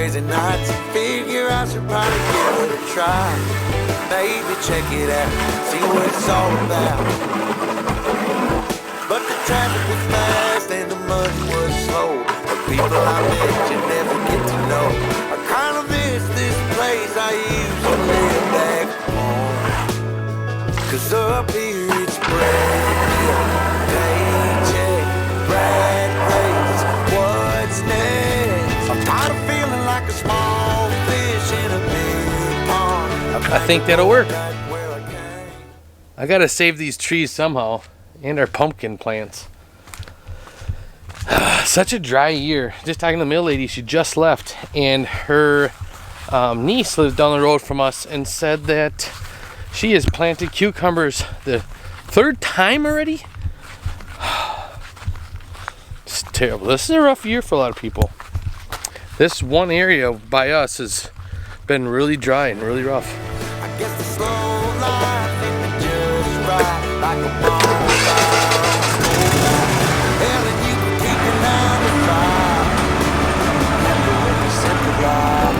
crazy nights. Figure I should probably give it a try. Maybe check it out, see what it's all about. But the traffic was fast and the money was slow. The people I met you never get to know. I kinda miss this place I used to live back home. Cause up here it's brand new. Paycheck, rat race, what's next? I'm tired of feeling like a small fish in a big pond. I think that'll work. I gotta save these trees somehow, and our pumpkin plants. Such a dry year. Just talking to the mill lady, she just left, and her niece lives down the road from us and said that she has planted cucumbers the third time already. It's terrible. This is a rough year for a lot of people. This one area by us has been really dry and really rough. I guess the slow life is just right, like a bonfire. Hell, and you can keep your 9 to 5. Have to live a simple life.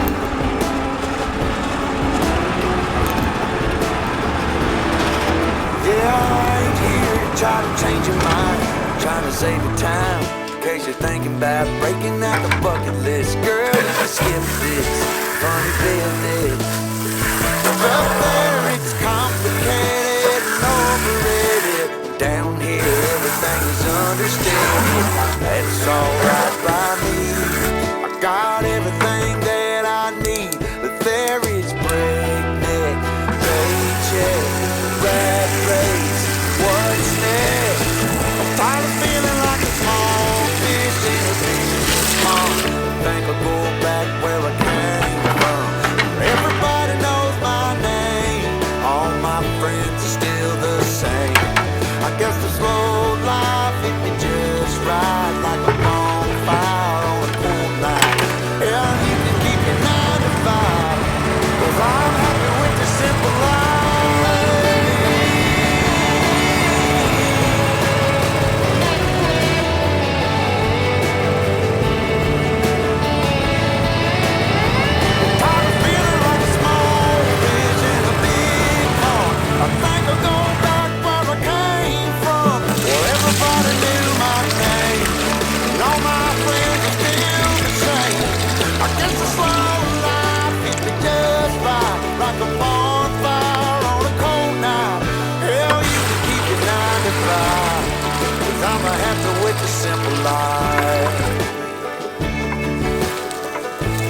Yeah, I ain't here to try to change your mind. I'm trying to save your time. In case you're thinking about breaking out the bucket list. Girl, you can skip this funny business. Up there it's complicated and overrated. Down here everything is understated. That's alright by me. I got everything that I need. But there is breakneck, paycheck, rat race, what's next? I'm tired of feeling like a small fish in a big pond. I think I'll go back where I came from. Everybody knows my name. All my friends are still the same. I guess the slow life hit me just right, like a bonfire on a cool night. Yeah, you can keep your 9 to 5, 'cause I'm happy with the simple life. Tired of feeling like a small fish in a big pond. I think I'll go back where I came from. Well, everybody knew my name, and all my friends are still the same. I guess the slow life hit me just right, like a bonfire on a cold night. Hell, you can keep your 9 to 5, 'cause I'ma have to wait the simple life.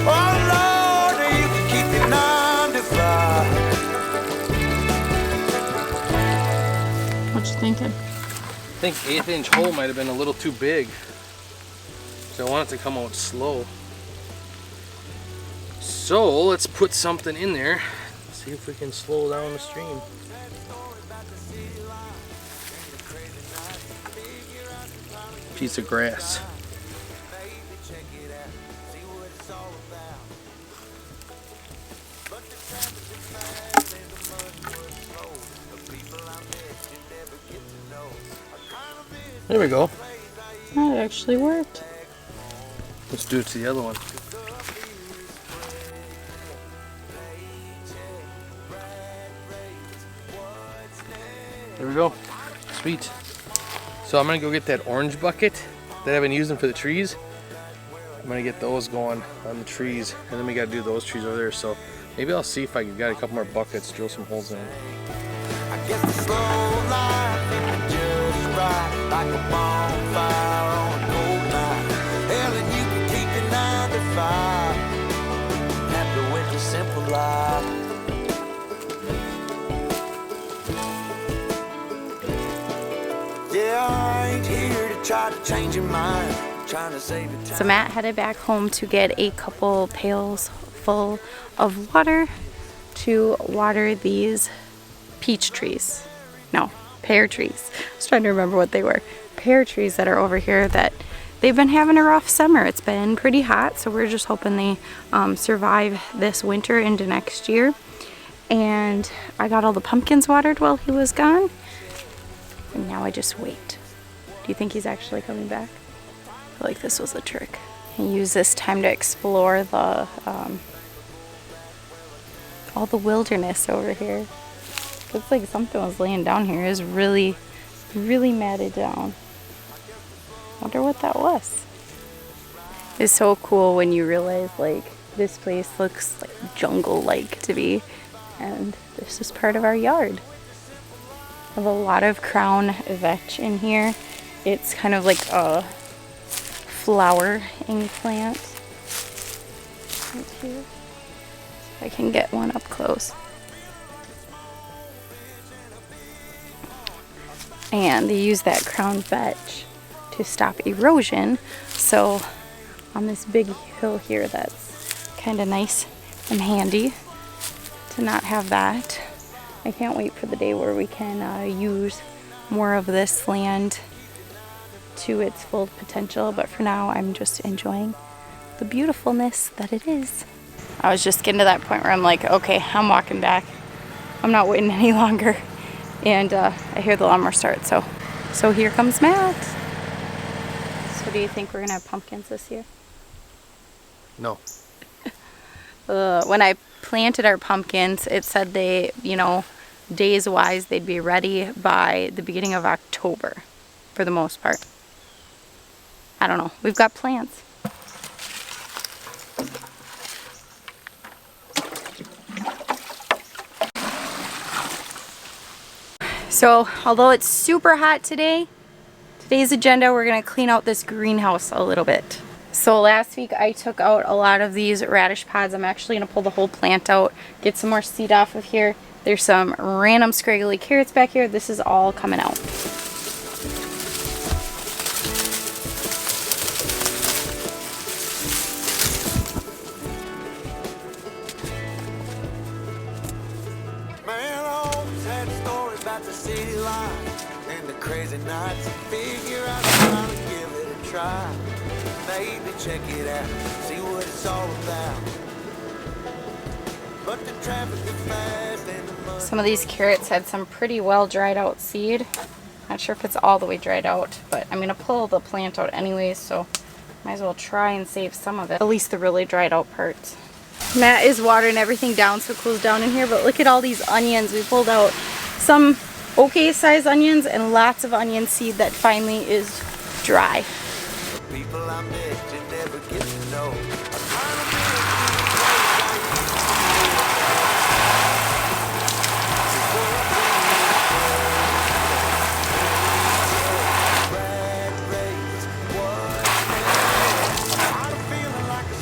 Oh Lord, you can keep your 9 to 5. What you thinking? I think 1/8-inch hole might have been a little too big. So I want it to come out slow. So let's put something in there. See if we can slow down the stream. Piece of grass. There we go. That actually worked. Let's do it to the other one. There we go. Sweet. So I'm gonna go get that orange bucket that I've been using for the trees. I'm gonna get those going on the trees, and then we gotta do those trees over there. So maybe I'll see if I can get a couple more buckets, drill some holes in. I guess the slow life is just right, like a bonfire on a cold night. Hell, and you can keep your 9 to 5, happy with your simple life. Yeah, I ain't here to try to change your mind, trying to save your time. So Matt headed back home to get a couple pails full of water to water these peach trees. No, pear trees. I was trying to remember what they were. Pear trees that are over here that they've been having a rough summer. It's been pretty hot, so we're just hoping they survive this winter into next year. And I got all the pumpkins watered while he was gone. And now I just wait. Do you think he's actually coming back? I feel like this was a trick. And use this time to explore the all the wilderness over here. Looks like something was laying down here. It was really, really matted down. Wonder what that was. It's so cool when you realize like this place looks like jungle-like to be, and this is part of our yard. We have a lot of crown vetch in here. It's kind of like a flowering plant. Right here. If I can get one up close. And they use that crown vetch to stop erosion. So on this big hill here, that's kind of nice and handy to not have that. I can't wait for the day where we can use more of this land to its full potential, but for now I'm just enjoying the beautifulness that it is. I was just getting to that point where I'm like, okay, I'm walking back. I'm not waiting any longer. And I hear the lawnmower start, so here comes Matt. So do you think we're gonna have pumpkins this year? No. When I planted our pumpkins, it said they, you know, days wise, they'd be ready by the beginning of October for the most part. I don't know. We've got plants. So, although it's super hot today, today's agenda, we're going to clean out this greenhouse a little bit. So last week I took out a lot of these radish pods. I'm actually going to pull the whole plant out, get some more seed off of here. There's some random scraggly carrots back here. This is all coming out. Man, I always had stories about the city life and the crazy nights. Figure out how to give it a try. Maybe check it out, see what it's all about. But the traffic is fast and the mud. Some of these carrots had some pretty well dried out seed. Not sure if it's all the way dried out, but I'm going to pull the plant out anyways, so might as well try and save some of it, at least the really dried out parts. Matt is watering everything down so it cools down in here, but look at all these onions. We pulled out some okay sized onions and lots of onion seed that finally is dry. People I met you never get to know.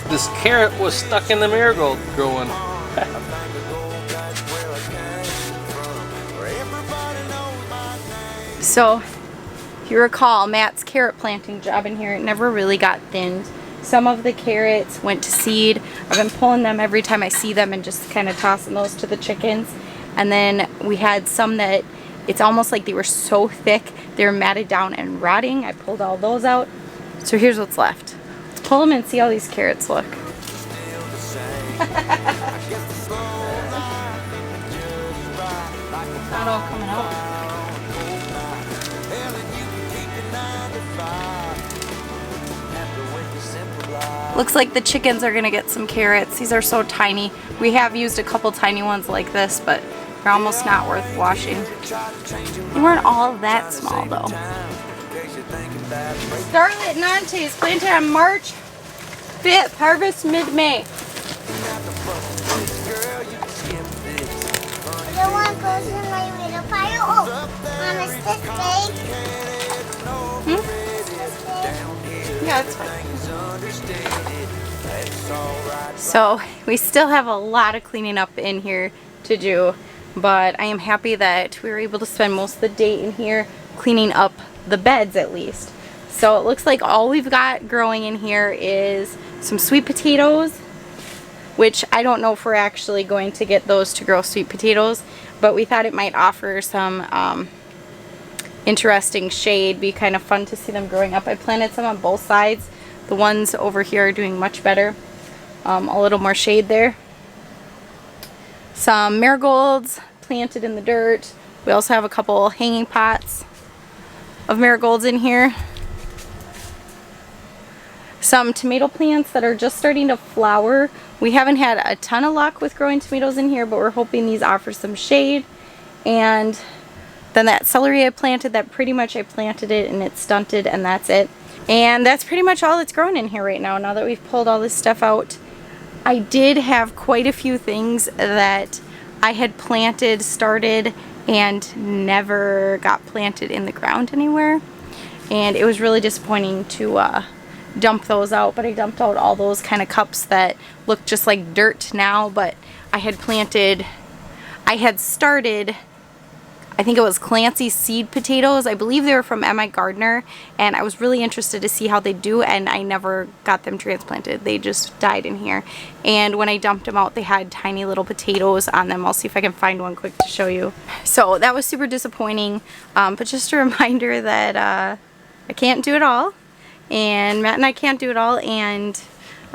This carrot was stuck in the marigold growing. So, if you recall, Matt's carrot planting job in here, it never really got thinned. Some of the carrots went to seed. I've been pulling them every time I see them and just kind of tossing those to the chickens. And then we had some that it's almost like they were so thick, they were matted down and rotting. I pulled all those out. So here's what's left. Let's pull them and see how these carrots look. Not all coming out. Looks like the chickens are gonna get some carrots. These are so tiny. We have used a couple tiny ones like this, but they're almost not worth washing. They weren't all that small though. Scarlet Nantes planted on March 5th, harvest mid-May. The one goes in my little pile. Oh, Mom, is this big? Yeah, it's fine. So we still have a lot of cleaning up in here to do, but I am happy that we were able to spend most of the day in here cleaning up the beds at least. So it looks like all we've got growing in here is some sweet potatoes, which I don't know if we're actually going to get those to grow sweet potatoes, but we thought it might offer some interesting shade, be kind of fun to see them growing up. I planted some on both sides. The ones over here are doing much better. A little more shade there. Some marigolds planted in the dirt. We also have a couple hanging pots of marigolds in here. some tomato plants that are just starting to flower. We haven't had a ton of luck with growing tomatoes in here, but we're hoping these offer some shade. And then that celery I planted, that pretty much I planted it and it's stunted, and that's it. And that's pretty much all that's growing in here right now that we've pulled all this stuff out. I did have quite a few things that I had planted, started, and never got planted in the ground anywhere. And it was really disappointing to dump those out, but I dumped out all those kind of cups that look just like dirt now, but I had started, I think it was Clancy's seed potatoes. I believe they were from M.I. Gardner, and I was really interested to see how they do, and I never got them transplanted. They just died in here. And when I dumped them out, they had tiny little potatoes on them. I'll see if I can find one quick to show you. So that was super disappointing, but just a reminder that I can't do it all, and Matt and I can't do it all, and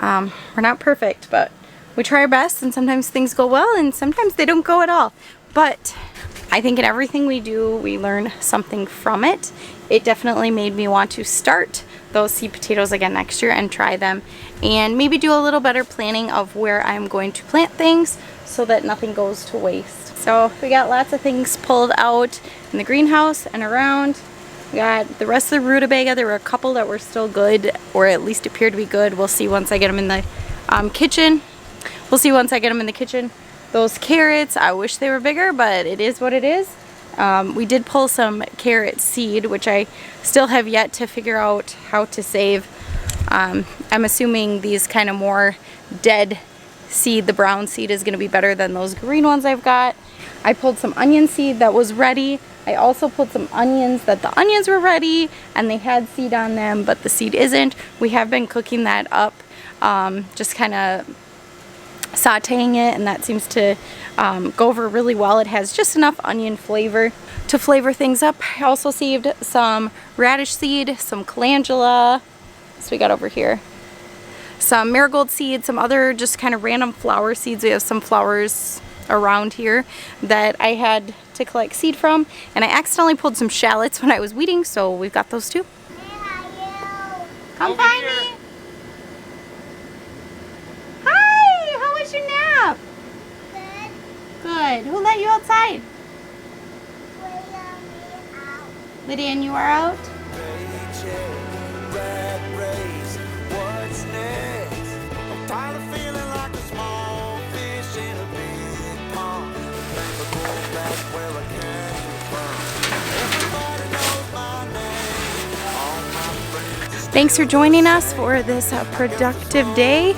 we're not perfect, but we try our best, and sometimes things go well, and sometimes they don't go at all. But I think in everything we do, we learn something from it. It definitely made me want to start those seed potatoes again next year and try them, and maybe do a little better planning of where I'm going to plant things so that nothing goes to waste. So we got lots of things pulled out in the greenhouse and around. We got the rest of the rutabaga. There were a couple that were still good, or at least appeared to be good. We'll see once I get them in the kitchen. Those carrots, I wish they were bigger, but it is what it is. We did pull some carrot seed, which I still have yet to figure out how to save. I'm assuming these kind of more dead seed, the brown seed, is going to be better than those green ones I've got. I pulled some onion seed that was ready. I also pulled some onions that the onions were ready and they had seed on them, but the seed isn't. We have been cooking that up, just kind of sauteing it, and that seems to go over really well. It has just enough onion flavor to flavor things up. I also saved some radish seed, some calendula, so we got over here, some marigold seed, some other just kind of random flower seeds. We have some flowers around here that I had to collect seed from, and I accidentally pulled some shallots when I was weeding, so we've got those too. Come find me. Your nap? Good. Who let you outside? Lydia, and you are out? Thanks for joining us for this productive day,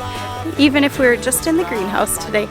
even if we were just in the greenhouse today.